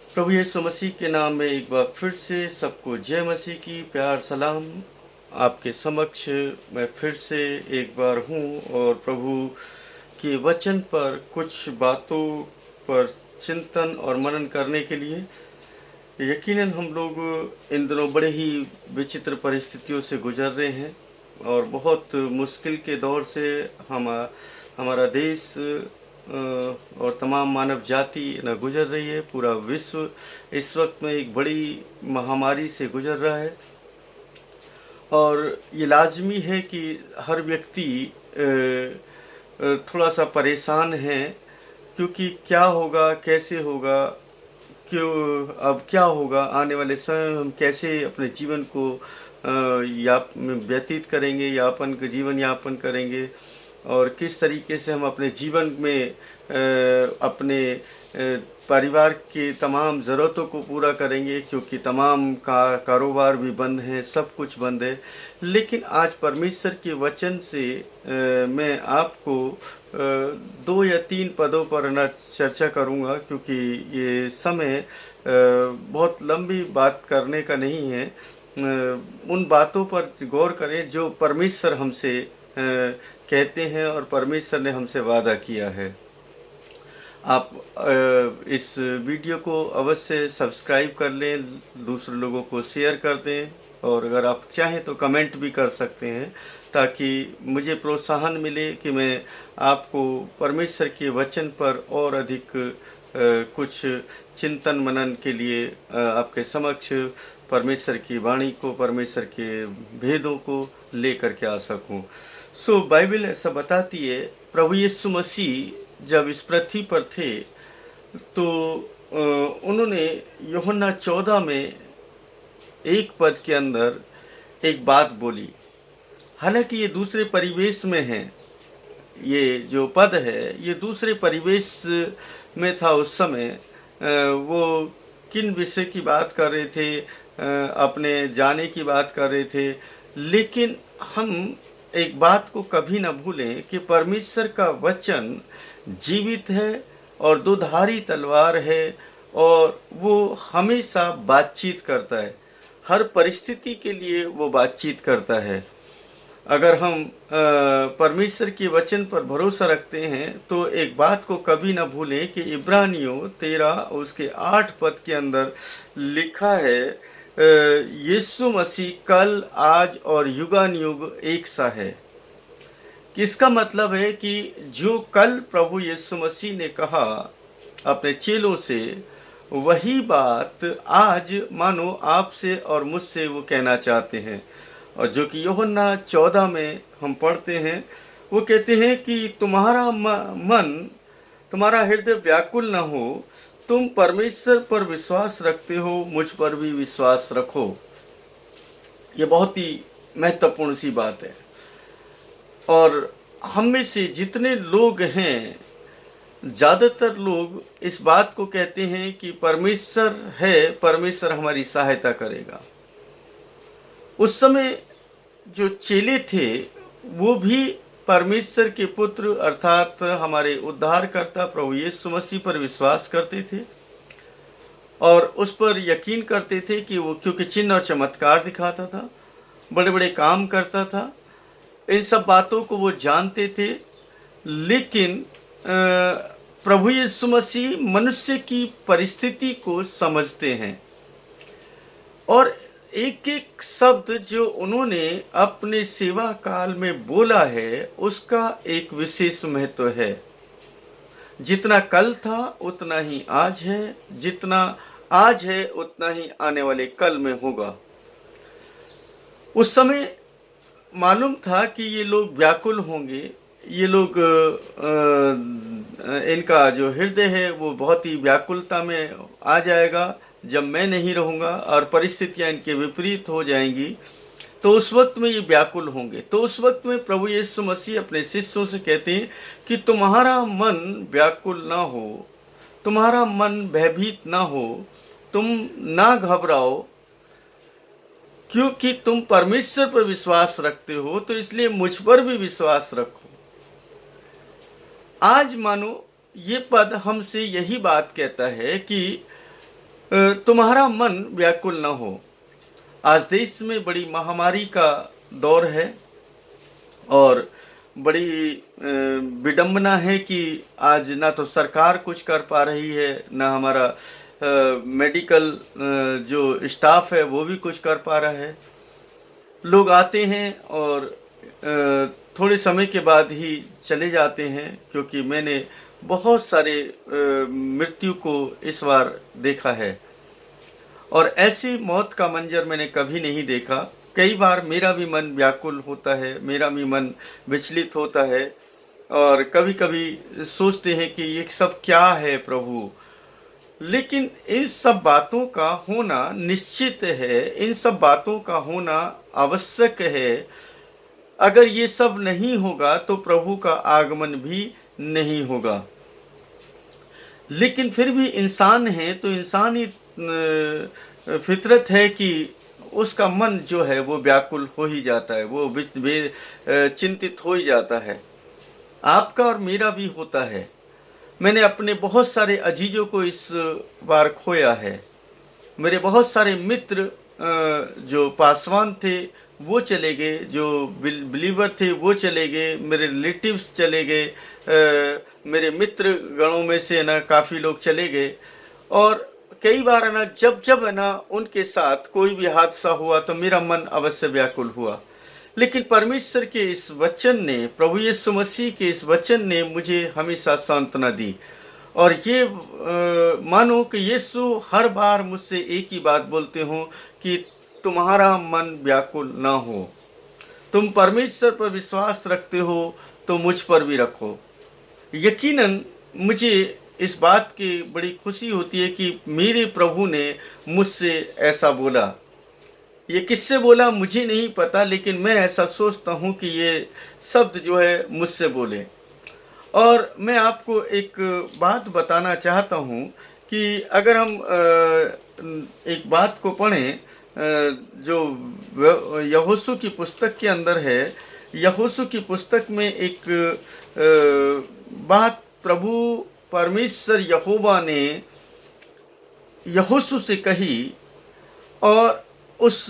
प्रभु यीशु मसीह के नाम में एक बार फिर से सबको जय मसीह की प्यार सलाम। आपके समक्ष मैं फिर से एक बार हूँ और प्रभु के वचन पर कुछ बातों पर चिंतन और मनन करने के लिए। यकीनन हम लोग इन दिनों बड़े ही विचित्र परिस्थितियों से गुजर रहे हैं और बहुत मुश्किल के दौर से हमारा देश और तमाम मानव जाति न गुजर रही है। पूरा विश्व इस वक्त में एक बड़ी महामारी से गुजर रहा है और ये लाजमी है कि हर व्यक्ति थोड़ा सा परेशान है, क्योंकि क्या होगा, कैसे होगा, क्यों, अब क्या होगा, आने वाले समय में हम कैसे अपने जीवन को या व्यतीत करेंगे, जीवन यापन करेंगे और किस तरीके से हम अपने जीवन में अपने परिवार की तमाम ज़रूरतों को पूरा करेंगे, क्योंकि तमाम कारोबार भी बंद हैं, सब कुछ बंद है। लेकिन आज परमेश्वर के वचन से मैं आपको 2 या 3 पदों पर न चर्चा करूंगा, क्योंकि ये समय बहुत लंबी बात करने का नहीं है। उन बातों पर गौर करें जो परमेश्वर हमसे कहते हैं और परमेश्वर ने हमसे वादा किया है। आप इस वीडियो को अवश्य सब्सक्राइब कर लें, दूसरे लोगों को शेयर कर दें और अगर आप चाहें तो कमेंट भी कर सकते हैं, ताकि मुझे प्रोत्साहन मिले कि मैं आपको परमेश्वर के वचन पर और अधिक कुछ चिंतन मनन के लिए आपके समक्ष परमेश्वर की वाणी को, परमेश्वर के भेदों को लेकर के आ सकूं। बाइबल ऐसा बताती है, प्रभु यीशु मसीह जब इस पृथ्वी पर थे तो उन्होंने यूहन्ना 14 में एक पद के अंदर एक बात बोली। हालांकि ये दूसरे परिवेश में है, ये जो पद है ये दूसरे परिवेश में था उस समय। वो किन विषय की बात कर रहे थे, अपने जाने की बात कर रहे थे। लेकिन हम एक बात को कभी न भूलें कि परमेश्वर का वचन जीवित है और दुधारी तलवार है और वो हमेशा बातचीत करता है, हर परिस्थिति के लिए वो बातचीत करता है। अगर हम परमेश्वर के वचन पर भरोसा रखते हैं तो एक बात को कभी न भूलें कि इब्रानियों 13 उसके 8 पद के अंदर लिखा है, यीशु मसीह कल, आज और युगानुयुग एक सा है। इसका मतलब है कि जो कल प्रभु यीशु मसीह ने कहा अपने चेलों से, वही बात आज मानो आपसे और मुझसे वो कहना चाहते हैं। और जो कि यूहन्ना 14 में हम पढ़ते हैं, वो कहते हैं कि तुम्हारा मन, तुम्हारा हृदय व्याकुल न हो, तुम परमेश्वर पर विश्वास रखते हो, मुझ पर भी विश्वास रखो। ये बहुत ही महत्वपूर्ण सी बात है। और हम में से जितने लोग हैं, ज़्यादातर लोग इस बात को कहते हैं कि परमेश्वर है, परमेश्वर हमारी सहायता करेगा। उस समय जो चेले थे वो भी परमेश्वर के पुत्र अर्थात हमारे उद्धारकर्ता प्रभु यीशु मसीह पर विश्वास करते थे और उस पर यकीन करते थे कि वो, क्योंकि चिन्ह और चमत्कार दिखाता था, बड़े बड़े काम करता था, इन सब बातों को वो जानते थे। लेकिन प्रभु यीशु मसीह मनुष्य की परिस्थिति को समझते हैं और एक एक शब्द जो उन्होंने अपने सेवा काल में बोला है उसका एक विशेष महत्व है। जितना कल था उतना ही आज है, जितना आज है उतना ही आने वाले कल में होगा। उस समय मालूम था कि ये लोग व्याकुल होंगे, ये लोग इनका जो हृदय है वो बहुत ही व्याकुलता में आ जाएगा जब मैं नहीं रहूँगा और परिस्थितियाँ इनके विपरीत हो जाएंगी, तो उस वक्त में ये व्याकुल होंगे। तो उस वक्त में प्रभु यीशु मसीह अपने शिष्यों से कहते हैं कि तुम्हारा मन व्याकुल ना हो, तुम्हारा मन भयभीत ना हो, तुम ना घबराओ, क्योंकि तुम परमेश्वर पर विश्वास रखते हो तो इसलिए मुझ पर भी विश्वास रखो। आज मानो ये पद हमसे यही बात कहता है कि तुम्हारा मन व्याकुल न हो। आज देश में बड़ी महामारी का दौर है और बड़ी विडंबना है कि आज ना तो सरकार कुछ कर पा रही है, ना हमारा मेडिकल जो स्टाफ है वो भी कुछ कर पा रहा है। लोग आते हैं और थोड़े समय के बाद ही चले जाते हैं, क्योंकि मैंने बहुत सारे मृत्यु को इस बार देखा है और ऐसी मौत का मंजर मैंने कभी नहीं देखा। कई बार मेरा भी मन व्याकुल होता है, मेरा भी मन विचलित होता है और कभी-कभी सोचते हैं कि ये सब क्या है प्रभु। लेकिन इन सब बातों का होना निश्चित है, इन सब बातों का होना आवश्यक है। अगर ये सब नहीं होगा तो प्रभु का आगमन भी नहीं होगा। लेकिन फिर भी इंसान है तो इंसानी फितरत है कि उसका मन जो है वो व्याकुल हो ही जाता है, वो चिंतित हो ही जाता है। आपका और मेरा भी होता है। मैंने अपने बहुत सारे अजीजों को इस बार खोया है। मेरे बहुत सारे मित्र जो पासवान थे वो चले गए, जो बिलीवर थे वो चले गए, मेरे रिलेटिव्स चले गए, मेरे मित्र गणों में से ना काफ़ी लोग चले गए। और कई बार है ना, जब है ना उनके साथ कोई भी हादसा हुआ तो मेरा मन अवश्य व्याकुल हुआ। लेकिन परमेश्वर के इस वचन ने, प्रभु यीशु मसीह के इस वचन ने मुझे हमेशा सांत्वना दी और ये मानो कि यीशु हर बार मुझसे एक ही बात बोलते हो कि तुम्हारा मन व्याकुल ना हो। तुम परमेश्वर पर विश्वास रखते हो तो मुझ पर भी रखो। यकीनन मुझे इस बात की बड़ी खुशी होती है कि मेरे प्रभु ने मुझसे ऐसा बोला। ये किससे बोला मुझे नहीं पता, लेकिन मैं ऐसा सोचता हूँ कि ये शब्द जो है मुझसे बोले। और मैं आपको एक बात बताना चाहता हूँ कि अगर हम एक बात को पढ़ें जो यहोशू की पुस्तक के अंदर है। यहोशू की पुस्तक में एक बात प्रभु परमेश्वर यहोवा ने यहोशू से कही और उस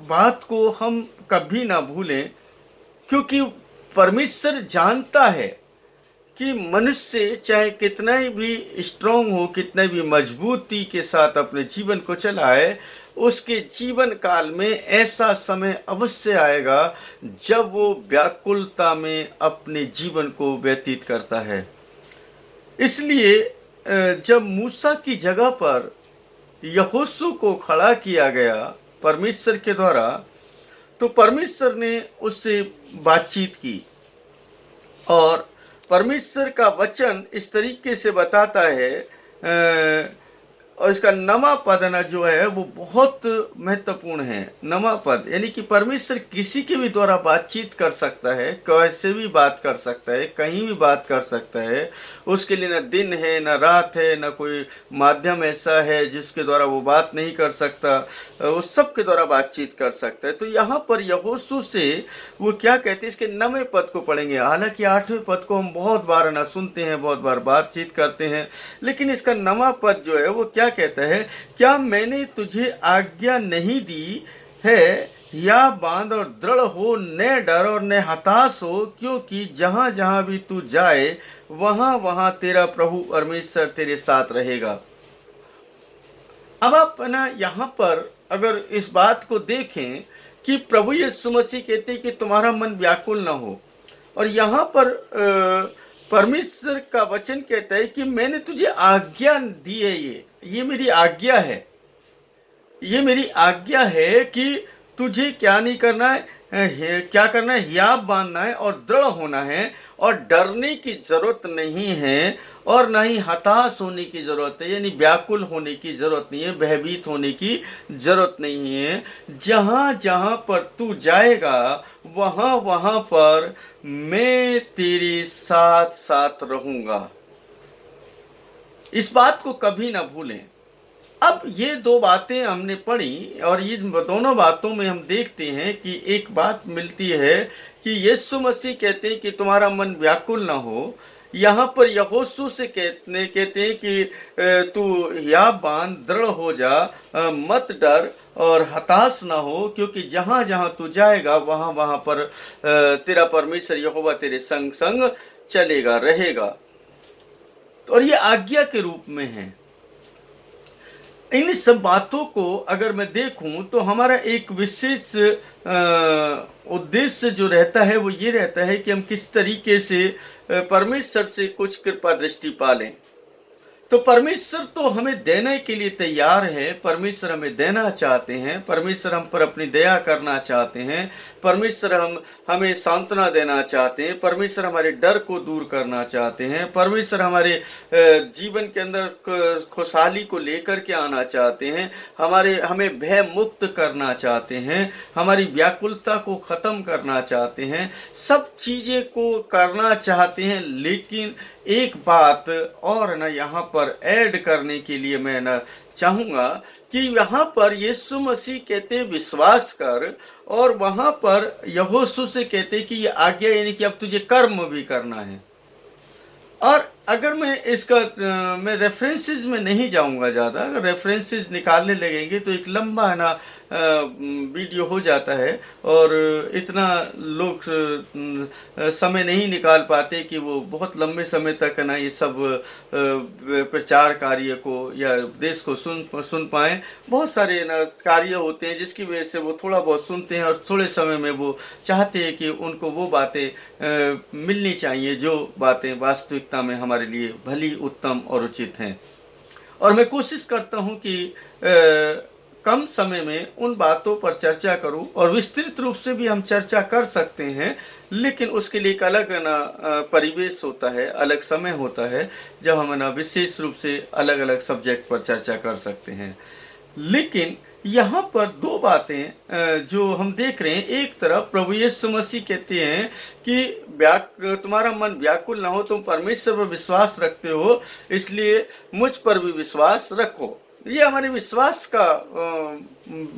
बात को हम कभी ना भूलें, क्योंकि परमेश्वर जानता है कि मनुष्य चाहे कितना भी स्ट्रांग हो, कितना भी मजबूती के साथ अपने जीवन को चलाए, उसके जीवन काल में ऐसा समय अवश्य आएगा जब वो व्याकुलता में अपने जीवन को व्यतीत करता है। इसलिए जब मूसा की जगह पर यहोशू को खड़ा किया गया परमेश्वर के द्वारा, तो परमेश्वर ने उससे बातचीत की और परमेश्वर का वचन इस तरीके से बताता है और इसका नमा पद ना जो है वो बहुत महत्वपूर्ण है। नमा पद यानी कि परमेश्वर किसी के भी द्वारा बातचीत कर सकता है, कैसे भी बात कर सकता है, कहीं भी बात कर सकता है। उसके लिए न दिन है, न रात है, न कोई माध्यम ऐसा है जिसके द्वारा वो बात नहीं कर सकता। वो सब के द्वारा बातचीत कर सकता है। तो यहाँ पर यहोशू से वो क्या कहते हैं, इसके नवे पद को पढ़ेंगे। हालांकि 8वें पद को हम बहुत बार ना सुनते हैं, बहुत बार बातचीत करते हैं, लेकिन इसका नवा पद जो है वो क्या कहता है, क्या मैंने तुझे आज्ञा नहीं दी है, या बांध और दृढ़ हो, न डर और न हताश हो, क्योंकि जहां जहां भी तू जाए वहां वहां तेरा प्रभु परमेश्वर तेरे साथ रहेगा। अब आप ना यहाँ पर अगर इस बात को देखें कि प्रभु यीशु मसीह कहते हैं कि तुम्हारा मन व्याकुल ना हो, और यहाँ पर परमेश्वर का वचन कहता है कि मैंने तुझे आज्ञा दी है। ये मेरी आज्ञा है, ये मेरी आज्ञा है कि तुझे क्या नहीं करना है, क्या करना है, हियाव बांधना है और दृढ़ होना है, और डरने की जरूरत नहीं है और ना ही हताश होने की जरूरत है, यानी व्याकुल होने की जरूरत नहीं है, भयभीत होने की जरूरत नहीं है। जहां जहां पर तू जाएगा वहां वहां पर मैं तेरे साथ साथ रहूंगा। इस बात को कभी ना भूलें। अब ये दो बातें हमने पढ़ी और ये दोनों बातों में हम देखते हैं कि एक बात मिलती है कि यीशु मसीह कहते हैं कि तुम्हारा मन व्याकुल ना हो। यहाँ पर यहोशू से कहते हैं कि तू या बांध, दृढ़ हो जा, मत डर और हताश ना हो, क्योंकि जहाँ जहाँ तू जाएगा वहाँ वहाँ पर तेरा परमेश्वर यहोवा तेरे संग संग चलेगा, रहेगा। और ये आज्ञा के रूप में है। इन सब बातों को अगर मैं देखूं तो हमारा एक विशेष उद्देश्य जो रहता है वो ये रहता है कि हम किस तरीके से परमेश्वर से कुछ कृपा दृष्टि पालें। तो परमेश्वर तो हमें देने के लिए तैयार है, परमेश्वर हमें देना चाहते हैं, परमेश्वर हम पर अपनी दया करना चाहते हैं, परमेश्वर हमें सांत्वना देना चाहते हैं, परमेश्वर हमारे डर को दूर करना चाहते हैं, परमेश्वर हमारे जीवन के अंदर खुशहाली को लेकर के आना चाहते हैं, हमें भय मुक्त करना चाहते हैं, हमारी व्याकुलता को ख़त्म करना चाहते हैं, सब चीज़ें को करना चाहते हैं। लेकिन एक बात और ना यहाँ पर ऐड करने के लिए मैं ना चाहूँगा कि यहाँ पर यीशु मसीह कहते हैं विश्वास कर, और वहाँ पर यहोशू से कहते हैं कि ये आज्ञा, यानी कि अब तुझे कर्म भी करना है। और अगर मैं इसका मैं रेफरेंसेस में नहीं जाऊंगा ज़्यादा, अगर रेफरेंसेस निकालने लगेंगे तो एक लंबा है ना वीडियो हो जाता है, और इतना लोग समय नहीं निकाल पाते कि वो बहुत लंबे समय तक है ना ये सब प्रचार कार्य को या उपदेश को सुन पाएँ। बहुत सारे ना कार्य होते हैं जिसकी वजह से वो थोड़ा बहुत सुनते हैं और थोड़े समय में वो चाहते हैं कि उनको वो बातें मिलनी चाहिए जो बातें वास्तविकता में हमारे लिए भली, उत्तम और उचित हैं। और मैं कोशिश करता हूं कि कम समय में उन बातों पर चर्चा करूं, और विस्तृत रूप से भी हम चर्चा कर सकते हैं, लेकिन उसके लिए एक अलग ना परिवेश होता है, अलग समय होता है जब हम ना विशेष रूप से अलग अलग सब्जेक्ट पर चर्चा कर सकते हैं। लेकिन यहाँ पर दो बातें जो हम देख रहे हैं, एक तरफ प्रभु यीशु मसीह कहते हैं कि तुम्हारा मन व्याकुल ना हो, तुम परमेश्वर पर विश्वास रखते हो, इसलिए मुझ पर भी विश्वास रखो। ये हमारे विश्वास का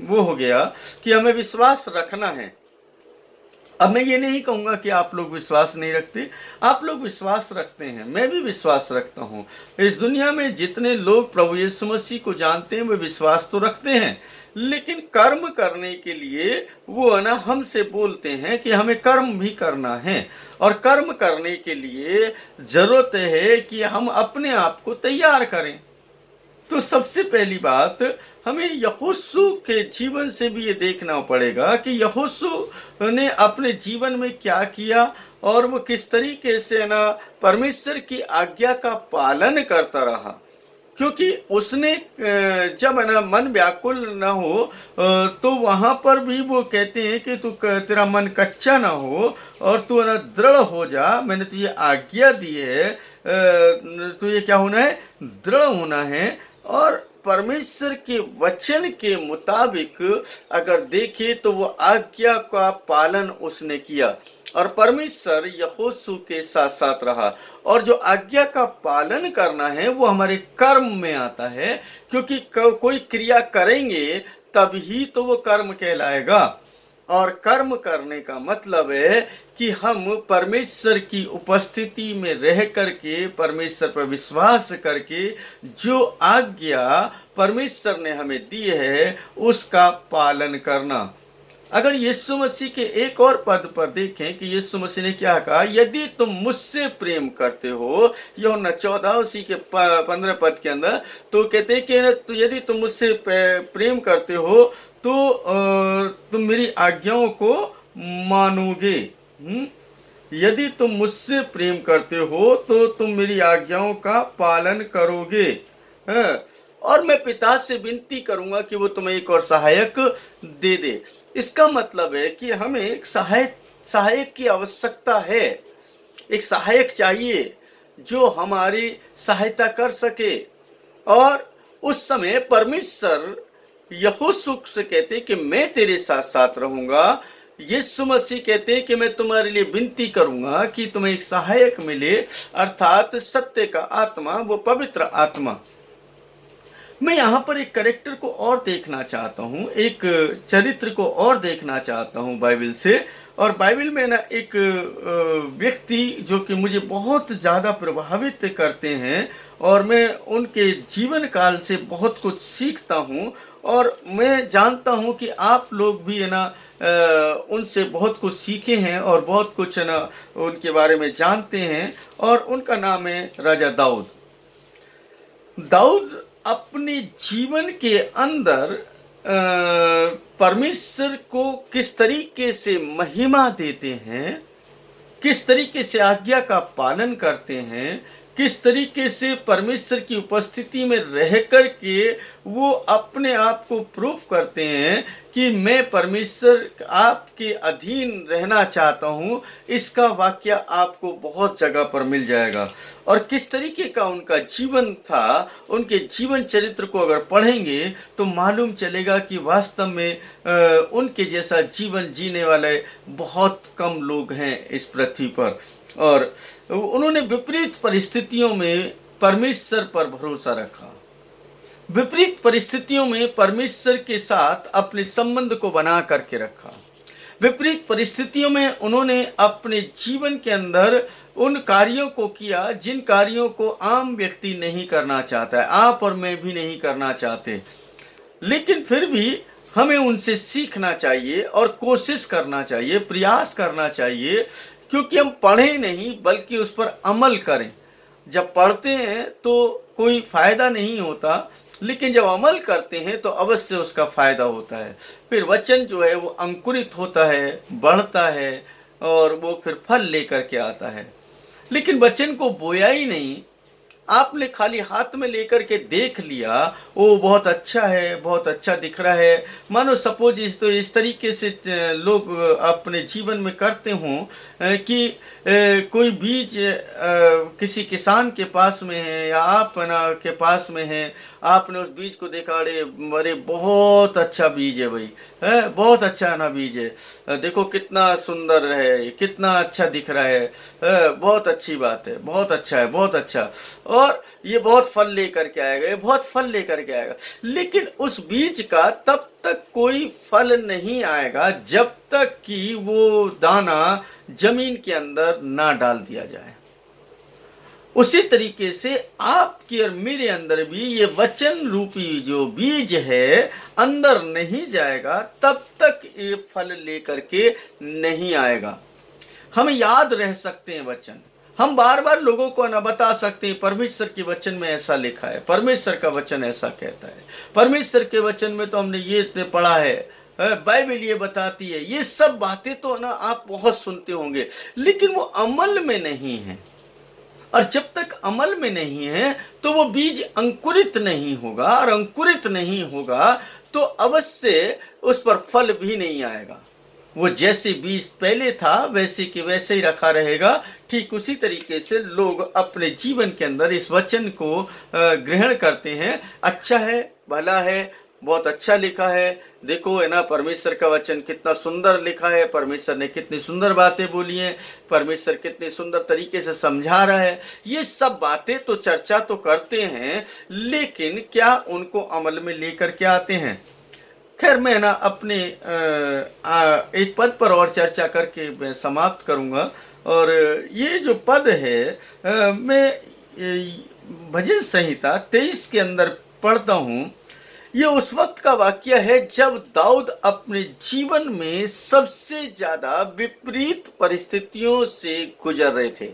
वो हो गया कि हमें विश्वास रखना है। अब मैं ये नहीं कहूँगा कि आप लोग विश्वास नहीं रखते, आप लोग विश्वास रखते हैं, मैं भी विश्वास रखता हूँ। इस दुनिया में जितने लोग प्रभु यीशु मसीह को जानते हैं वे विश्वास तो रखते हैं, लेकिन कर्म करने के लिए वो ना हमसे बोलते हैं कि हमें कर्म भी करना है, और कर्म करने के लिए ज़रूरत है कि हम अपने आप को तैयार करें। तो सबसे पहली बात हमें यहोशू के जीवन से भी ये देखना पड़ेगा कि यहोशू ने अपने जीवन में क्या किया, और वो किस तरीके से ना परमेश्वर की आज्ञा का पालन करता रहा। क्योंकि उसने जब ना मन व्याकुल ना हो तो वहाँ पर भी वो कहते हैं कि तेरा मन कच्चा ना हो और तू ना दृढ़ हो जा, मैंने तुझे आज्ञा दी है, तुझे क्या होना है, दृढ़ होना है। और परमेश्वर के वचन के मुताबिक अगर देखें तो वो आज्ञा का पालन उसने किया, और परमेश्वर यहोशू के साथ साथ रहा। और जो आज्ञा का पालन करना है वो हमारे कर्म में आता है, क्योंकि कोई क्रिया करेंगे तभी तो वो कर्म कहलाएगा। और कर्म करने का मतलब है कि हम परमेश्वर की उपस्थिति में रह करके, परमेश्वर पर विश्वास करके जो आज्ञा परमेश्वर ने हमें दी है उसका पालन करना। अगर यीशु मसीह के एक और पद पर देखें कि यीशु मसीह ने क्या कहा, यदि तुम मुझसे प्रेम करते हो, यूहन्ना 14 उसी के 15 पद के अंदर, तो कहते हैं कि तो यदि तुम मुझसे प्रेम करते हो तो तुम मेरी आज्ञाओं को मानोगे। यदि तुम मुझसे प्रेम करते हो तो तुम मेरी आज्ञाओं का पालन करोगे। और मैं पिता से विनती करूंगा कि वो तुम्हें एक और सहायक दे दे। इसका मतलब है कि हमें एक सहायक की आवश्यकता है, एक सहायक चाहिए जो हमारी सहायता कर सके। और उस समय परमेश्वर यहोशू से कहते कि मैं तेरे साथ साथ रहूंगा। यीशु मसीह कहते हैं कि मैं तुम्हारे लिए विनती करूंगा कि तुम्हें एक सहायक मिले, अर्थात सत्य का आत्मा, वो पवित्र आत्मा। मैं यहाँ पर एक कैरेक्टर को और देखना चाहता हूँ, एक चरित्र को और देखना चाहता हूँ बाइबल से। और बाइबल में ना एक व्यक्ति जो कि मुझे बहुत ज़्यादा प्रभावित करते हैं, और मैं उनके जीवन काल से बहुत कुछ सीखता हूँ। और मैं जानता हूँ कि आप लोग भी है ना उनसे बहुत कुछ सीखे हैं और बहुत कुछ है ना उनके बारे में जानते हैं। और उनका नाम है राजा दाऊद। दाऊद अपने जीवन के अंदर परमेश्वर को किस तरीके से महिमा देते हैं, किस तरीके से आज्ञा का पालन करते हैं, किस तरीके से परमेश्वर की उपस्थिति में रह कर के वो अपने आप को प्रूव करते हैं कि मैं परमेश्वर आपके अधीन रहना चाहता हूँ, इसका वाक्य आपको बहुत जगह पर मिल जाएगा। और किस तरीके का उनका जीवन था, उनके जीवन चरित्र को अगर पढ़ेंगे तो मालूम चलेगा कि वास्तव में उनके जैसा जीवन जीने वाले बहुत कम लोग हैं इस पृथ्वी पर। और उन्होंने विपरीत परिस्थितियों में परमेश्वर पर भरोसा रखा, विपरीत परिस्थितियों में परमेश्वर के साथ अपने संबंध को बना करके रखा। विपरीत परिस्थितियों में उन्होंने अपने जीवन के अंदर उन कार्यों को किया जिन कार्यों को आम व्यक्ति नहीं करना चाहता है, आप और मैं भी नहीं करना चाहते। लेकिन फिर भी हमें उनसे सीखना चाहिए और कोशिश करना चाहिए, प्रयास करना चाहिए, क्योंकि हम पढ़ें नहीं बल्कि उस पर अमल करें। जब पढ़ते हैं तो कोई फायदा नहीं होता, लेकिन जब अमल करते हैं तो अवश्य उसका फायदा होता है। फिर वचन जो है वो अंकुरित होता है, बढ़ता है और वो फिर फल लेकर के आता है। लेकिन वचन को बोया ही नहीं, आपने खाली हाथ में लेकर के देख लिया, वो बहुत अच्छा है, बहुत अच्छा दिख रहा है। मानो सपोज इस तरीके से लोग अपने जीवन में करते हों कि कोई बीज किसी किसान के पास में है या आप ना के पास में है, आपने उस बीज को देखा, अरे बहुत अच्छा बीज है भाई, है बहुत अच्छा ना बीज है, देखो कितना सुंदर है, कितना अच्छा दिख रहा है, बहुत अच्छी बात है, बहुत अच्छा है, बहुत अच्छा, और ये बहुत फल लेकर के आएगा, ये बहुत फल लेकर के आएगा। लेकिन उस बीज का तब तक कोई फल नहीं आएगा जब तक कि वो दाना जमीन के अंदर ना डाल दिया जाए। उसी तरीके से आपके और मेरे अंदर भी ये वचन रूपी जो बीज है अंदर नहीं जाएगा तब तक ये फल लेकर के नहीं आएगा। हम याद रह सकते हैं वचन, हम बार बार लोगों को ना बता सकते हैं परमेश्वर के वचन में ऐसा लिखा है, परमेश्वर का वचन ऐसा कहता है, परमेश्वर के वचन में तो हमने ये पढ़ा है, बाइबल ये बताती है। ये सब बातें तो ना आप बहुत सुनते होंगे, लेकिन वो अमल में नहीं है। और जब तक अमल में नहीं है तो वो बीज अंकुरित नहीं होगा, और अंकुरित नहीं होगा तो अवश्य उस पर फल भी नहीं आएगा। वो जैसे बीज पहले था वैसे के वैसे ही रखा रहेगा। ठीक उसी तरीके से लोग अपने जीवन के अंदर इस वचन को ग्रहण करते हैं, अच्छा है, भला है, बहुत अच्छा लिखा है, देखो है ना परमेश्वर का वचन कितना सुंदर लिखा है, परमेश्वर ने कितनी सुंदर बातें बोली हैं, परमेश्वर कितने सुंदर तरीके से समझा रहा है। ये सब बातें तो चर्चा तो करते हैं, लेकिन क्या उनको अमल में लेकर के आते हैं? खैर मैं ना अपने एक पद पर और चर्चा करके मैं समाप्त करूंगा। और ये जो पद है मैं भजन संहिता 23 के अंदर पढ़ता हूँ। ये उस वक्त का वाक्य है जब दाऊद अपने जीवन में सबसे ज्यादा विपरीत परिस्थितियों से गुजर रहे थे।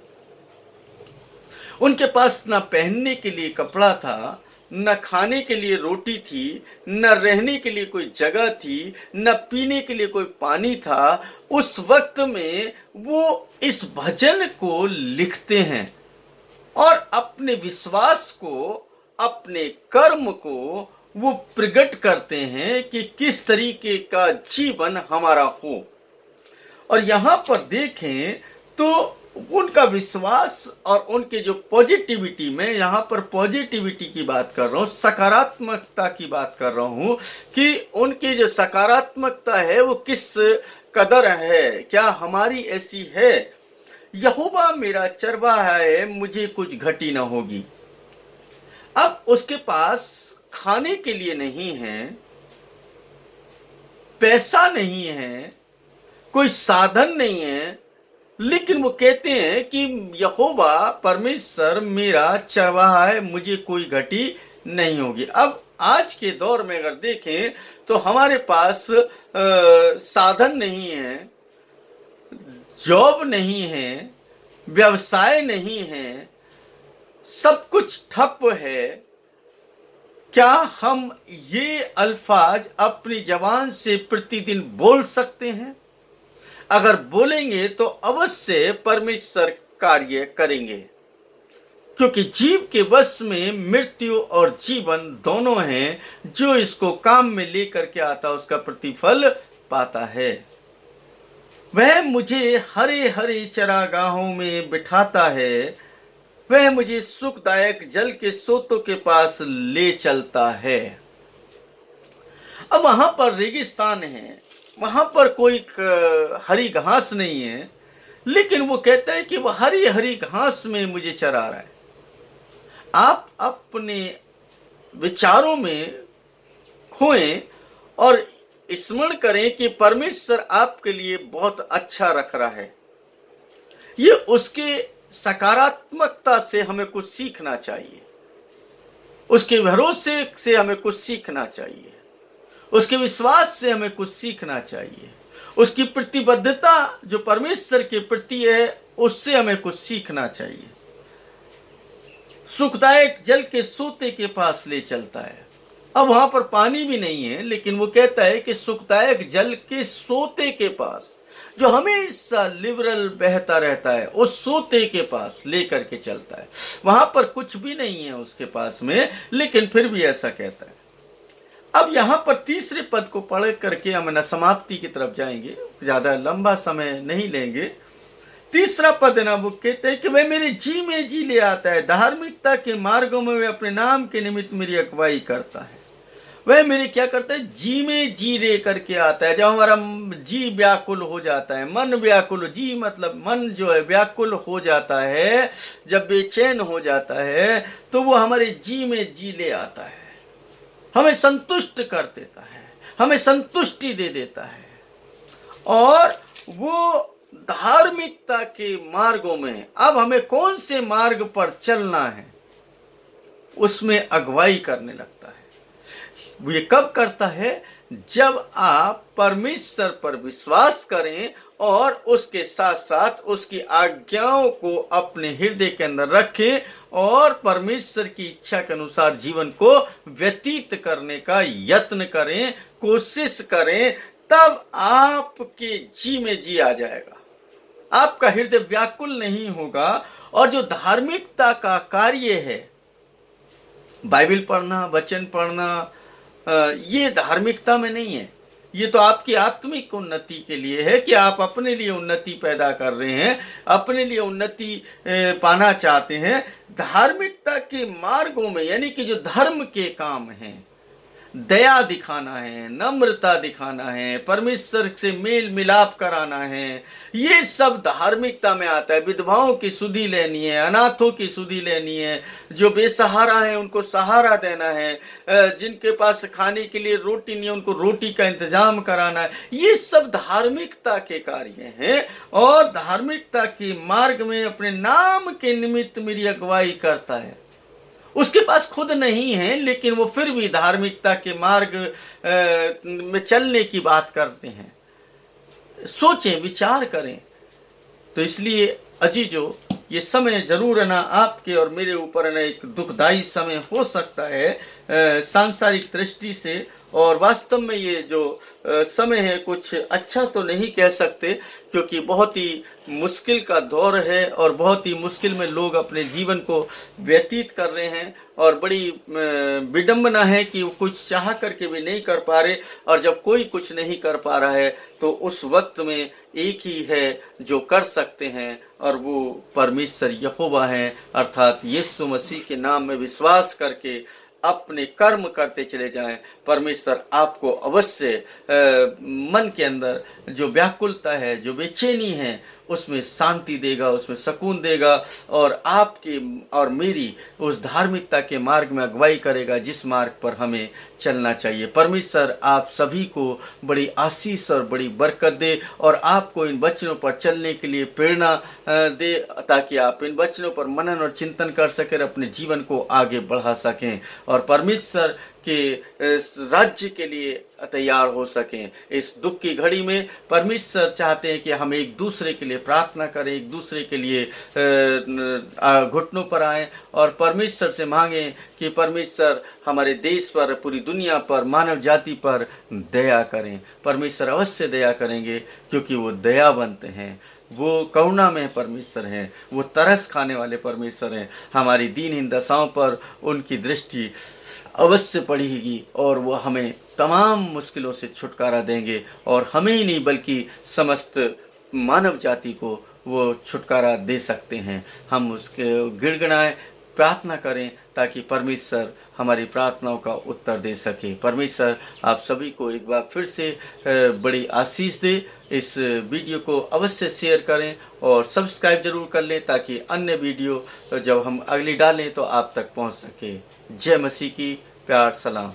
उनके पास ना पहनने के लिए कपड़ा था, न खाने के लिए रोटी थी, न रहने के लिए कोई जगह थी, न पीने के लिए कोई पानी था। उस वक्त में वो इस भजन को लिखते हैं और अपने विश्वास को, अपने कर्म को वो प्रकट करते हैं कि किस तरीके का जीवन हमारा हो। और यहाँ पर देखें तो उनका विश्वास और उनके जो पॉजिटिविटी, में यहाँ पर पॉजिटिविटी की बात कर रहा हूँ, सकारात्मकता की बात कर रहा हूँ कि उनकी जो सकारात्मकता है वो किस कदर है, क्या हमारी ऐसी है। यहोवा मेरा चरवाहा है, मुझे कुछ घटी न होगी। अब उसके पास खाने के लिए नहीं है, पैसा नहीं है, कोई साधन नहीं है, लेकिन वो कहते हैं कि यहोवा परमेश्वर मेरा चरवाहा है, मुझे कोई घटी नहीं होगी। अब आज के दौर में अगर देखें तो हमारे पास साधन नहीं है, जॉब नहीं है, व्यवसाय नहीं है, सब कुछ ठप है। क्या हम ये अल्फाज अपनी जबान से प्रतिदिन बोल सकते हैं? अगर बोलेंगे तो अवश्य परमेश्वर कार्य करेंगे, क्योंकि जीव के वश में मृत्यु और जीवन दोनों हैं। जो इसको काम में लेकर के आता उसका प्रतिफल पाता है। वह मुझे हरे हरे चरागाहों में बिठाता है, वह मुझे सुखदायक जल के सोतों के पास ले चलता है। अब वहां पर रेगिस्तान है, वहां पर कोई हरी घास नहीं है, लेकिन वो कहता है कि वो हरी हरी घास में मुझे चरा रहा है। आप अपने विचारों में खोएं और स्मरण करें कि परमेश्वर आपके लिए बहुत अच्छा रख रहा है। ये उसके सकारात्मकता से हमें कुछ सीखना चाहिए, उसके भरोसे से हमें कुछ सीखना चाहिए, उसके विश्वास से हमें कुछ सीखना चाहिए, उसकी प्रतिबद्धता जो परमेश्वर के प्रति है उससे हमें कुछ सीखना चाहिए। सुखदायक जल के सोते के पास ले चलता है। अब वहां पर पानी भी नहीं है, लेकिन वो कहता है कि सुखदायक जल के सोते के पास, जो हमेशा लिबरल बहता रहता है, उस सोते के पास लेकर के चलता है। वहां पर कुछ भी नहीं है उसके पास में, लेकिन फिर भी ऐसा कहता है। अब यहां पर तीसरे पद को पढ़ करके हम न समाप्ति की तरफ जाएंगे, ज्यादा लंबा समय नहीं लेंगे। तीसरा पद ना वो कहते हैं कि वह मेरे जी में जी ले आता है, धार्मिकता के मार्गों में वह अपने नाम के निमित्त मेरी अगुवाई करता है। वह मेरे क्या करता है, जी में जी ले करके आता है। जब हमारा जी व्याकुल हो जाता है, मन व्याकुल, जी मतलब मन जो है व्याकुल हो जाता है, जब बेचैन हो जाता है तो वो हमारे जी में जी ले आता है, हमें संतुष्ट कर देता है, हमें संतुष्टि दे देता है। और वो धार्मिकता के मार्गों में, अब हमें कौन से मार्ग पर चलना है उसमें अगुवाई करने लगता है। ये कब करता है, जब आप परमेश्वर पर विश्वास करें और उसके साथ साथ उसकी आज्ञाओं को अपने हृदय के अंदर रखें और परमेश्वर की इच्छा के अनुसार जीवन को व्यतीत करने का यत्न करें, कोशिश करें, तब आपके जी में जी आ जाएगा, आपका हृदय व्याकुल नहीं होगा। और जो धार्मिकता का कार्य है, बाइबल पढ़ना, वचन पढ़ना, ये धार्मिकता में नहीं है। ये तो आपकी आत्मिक उन्नति के लिए है कि आप अपने लिए उन्नति पैदा कर रहे हैं, अपने लिए उन्नति पाना चाहते हैं। धार्मिकता के मार्गों में, यानी कि जो धर्म के काम हैं, दया दिखाना है, नम्रता दिखाना है, परमेश्वर से मेल मिलाप कराना है, ये सब धार्मिकता में आता है। विधवाओं की सुधि लेनी है, अनाथों की सुधि लेनी है, जो बेसहारा हैं उनको सहारा देना है, जिनके पास खाने के लिए रोटी नहीं है उनको रोटी का इंतजाम कराना है। ये सब धार्मिकता के कार्य हैं। और धार्मिकता के मार्ग में अपने नाम के निमित्त मेरी अगुवाई करता है। उसके पास खुद नहीं है, लेकिन वो फिर भी धार्मिकता के मार्ग में चलने की बात करते हैं। सोचें, विचार करें। तो इसलिए अजीजों, ये समय जरूर है ना आपके और मेरे ऊपर है ना एक दुखदाई समय हो सकता है सांसारिक दृष्टि से। और वास्तव में ये जो समय है कुछ अच्छा तो नहीं कह सकते, क्योंकि बहुत ही मुश्किल का दौर है और बहुत ही मुश्किल में लोग अपने जीवन को व्यतीत कर रहे हैं। और बड़ी विडंबना है कि वो कुछ चाह करके भी नहीं कर पा रहे। और जब कोई कुछ नहीं कर पा रहा है तो उस वक्त में एक ही है जो कर सकते हैं, और वो परमेश्वर यहोवा हैं, अर्थात यीशु मसीह के नाम में विश्वास करके अपने कर्म करते चले जाएं। परमेश्वर आपको अवश्य मन के अंदर जो व्याकुलता है, जो बेचैनी है, उसमें शांति देगा, उसमें सुकून देगा और आपकी और मेरी उस धार्मिकता के मार्ग में अगुवाई करेगा जिस मार्ग पर हमें चलना चाहिए। परमेश्वर आप सभी को बड़ी आशीष और बड़ी बरकत दे और आपको इन वचनों पर चलने के लिए प्रेरणा दे, ताकि आप इन वचनों पर मनन और चिंतन कर सकें और अपने जीवन को आगे बढ़ा सकें और परमेश्वर के राज्य के लिए तैयार हो सकें। इस दुख की घड़ी में परमेश्वर चाहते हैं कि हम एक दूसरे के लिए प्रार्थना करें, एक दूसरे के लिए घुटनों पर आएं और परमेश्वर से मांगें कि परमेश्वर हमारे देश पर, पूरी दुनिया पर, मानव जाति पर दया करें। परमेश्वर अवश्य दया करेंगे क्योंकि वो दयावंत हैं, वो करुणा में परमेश्वर हैं, वो तरस खाने वाले परमेश्वर हैं। हमारी दीनहीन दशाओं पर उनकी दृष्टि अवश्य पड़ेगी और वो हमें तमाम मुश्किलों से छुटकारा देंगे और हमें ही नहीं बल्कि समस्त मानव जाति को वो छुटकारा दे सकते हैं। हम उसके गिड़गिड़ाएं, प्रार्थना करें ताकि परमेश्वर हमारी प्रार्थनाओं का उत्तर दे सके। परमेश्वर आप सभी को एक बार फिर से बड़ी आशीष दे। इस वीडियो को अवश्य शेयर करें और सब्सक्राइब जरूर कर लें ताकि अन्य वीडियो जब हम अगली डालें तो आप तक पहुंच सके। जय मसीह की, प्यार सलाम।